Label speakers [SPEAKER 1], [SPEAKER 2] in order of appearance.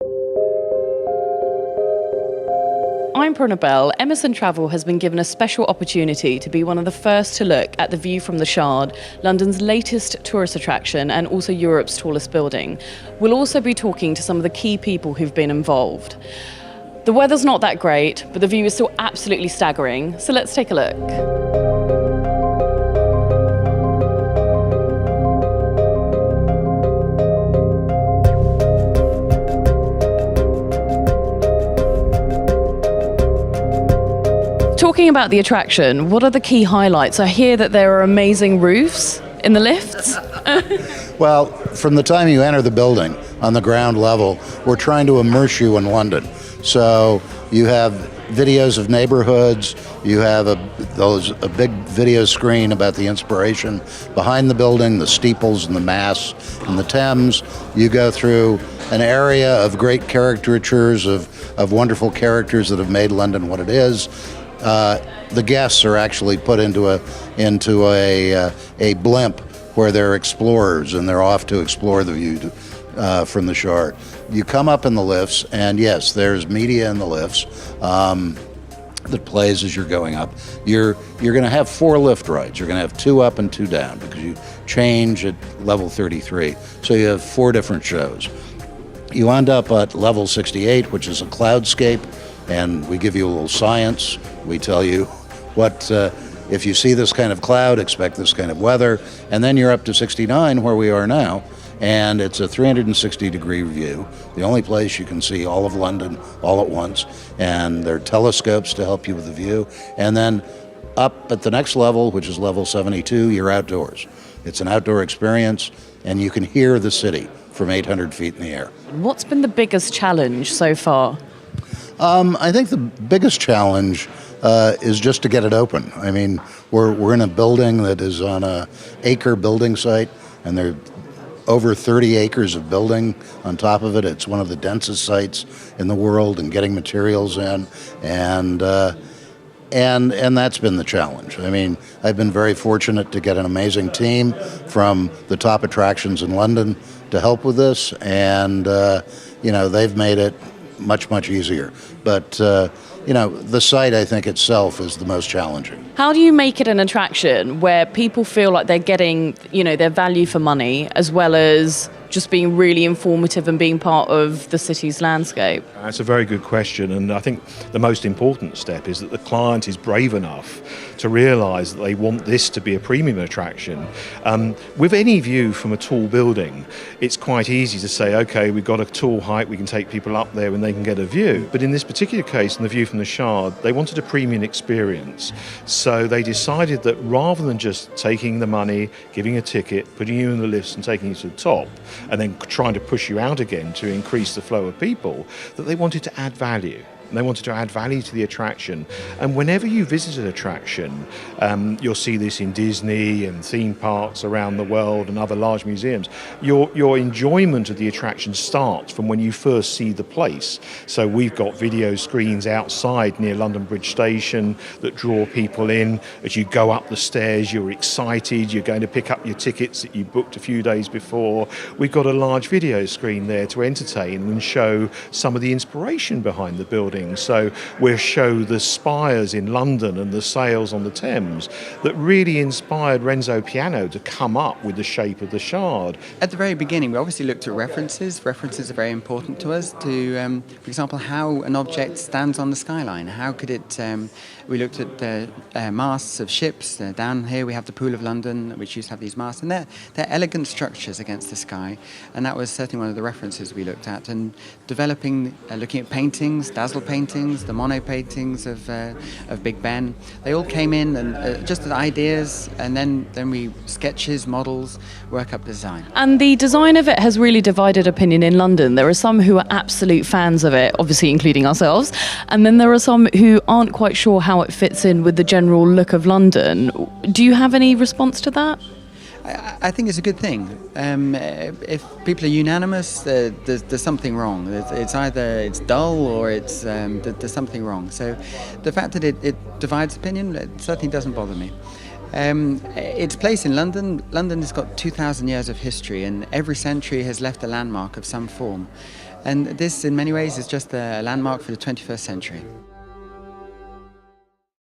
[SPEAKER 1] I'm Poorna. Emerson Travel has been given a special opportunity to be one of the first to look at the view from the Shard, London's latest tourist attraction and also Europe's tallest building. We'll also be talking to some of the key people who've been involved. The weather's not that great, but the view is still absolutely staggering, so let's take a look. Talking about the attraction, what are the key highlights? I hear that there are amazing roofs in the lifts.
[SPEAKER 2] Well, from the time you enter the building on the ground level, we're trying to immerse you in London. So you have videos of neighborhoods, you have a big video screen about the inspiration behind the building, the steeples and the masts and the Thames. You go through an area of great caricatures of wonderful characters that have made London what it is. The guests are actually put into a blimp where they're explorers and they're off to explore the view from the Shard. You come up in the lifts, and yes, there's media in the lifts that plays as you're going up. You're going to have 4 lift rides. You're going to have 2 up and 2 down because you change at level 33. So you have 4 different shows. You end up at level 68, which is a cloudscape. And we give you a little science. We tell you what, if you see this kind of cloud, expect this kind of weather. And then you're up to 69, where we are now, and it's a 360-degree view, the only place you can see all of London all at once. And there are telescopes to help you with the view. And then up at the next level, which is level 72, you're outdoors. It's an outdoor experience, and you can hear the city from 800 feet in the air.
[SPEAKER 1] What's been the biggest challenge so far?
[SPEAKER 2] I think the biggest challenge is just to get it open. I mean, we're in a building that is on an acre building site, and there are over 30 acres of building on top of it. It's one of the densest sites in the world, and getting materials in, and that's been the challenge. I mean, I've been very fortunate to get an amazing team from the top attractions in London to help with this, and they've made it much easier. But, the site, I think, itself is the most challenging.
[SPEAKER 1] How do you make it an attraction where people feel like they're getting, their value for money, as well as just being really informative and being part of the city's landscape?
[SPEAKER 3] That's a very good question, and I think the most important step is that the client is brave enough to realise that they want this to be a premium attraction. With any view from a tall building, it's quite easy to say, okay, we've got a tall height, we can take people up there and they can get a view. But in this particular case, in the view from the Shard, they wanted a premium experience. So they decided that rather than just taking the money, giving a ticket, putting you in the lifts and taking you to the top, and then trying to push you out again to increase the flow of people, that they wanted to add value. They wanted to add value to the attraction. And whenever you visit an attraction, you'll see this in Disney and theme parks around the world and other large museums, your enjoyment of the attraction starts from when you first see the place. So we've got video screens outside near London Bridge Station that draw people in. As you go up the stairs, you're excited, you're going to pick up your tickets that you booked a few days before. We've got a large video screen there to entertain and show some of the inspiration behind the building. So we'll show the spires in London and the sails on the Thames that really inspired Renzo Piano to come up with the shape of the Shard.
[SPEAKER 4] At the very beginning, we obviously looked at references. References are very important to us to, for example, how an object stands on the skyline. How could it, we looked at masts of ships. Down here we have the Pool of London, which used to have these masts, and they're elegant structures against the sky, and that was certainly one of the references we looked at. And developing, looking at paintings, Dazzle paintings, the Monet paintings of Big Ben, they all came in and just as ideas, and then we sketches, models, work up design.
[SPEAKER 1] And the design of it has really divided opinion in London. There are some who are absolute fans of it, obviously including ourselves, and then there are some who aren't quite sure how it fits in with the general look of London. Do you have any response to that?
[SPEAKER 4] I think it's a good thing. If people are unanimous, there's something wrong. It's either it's dull or it's there's something wrong. So the fact that it divides opinion, it certainly doesn't bother me. Its place in London. London has got 2,000 years of history, and every century has left a landmark of some form. And this, in many ways, is just a landmark for the 21st century.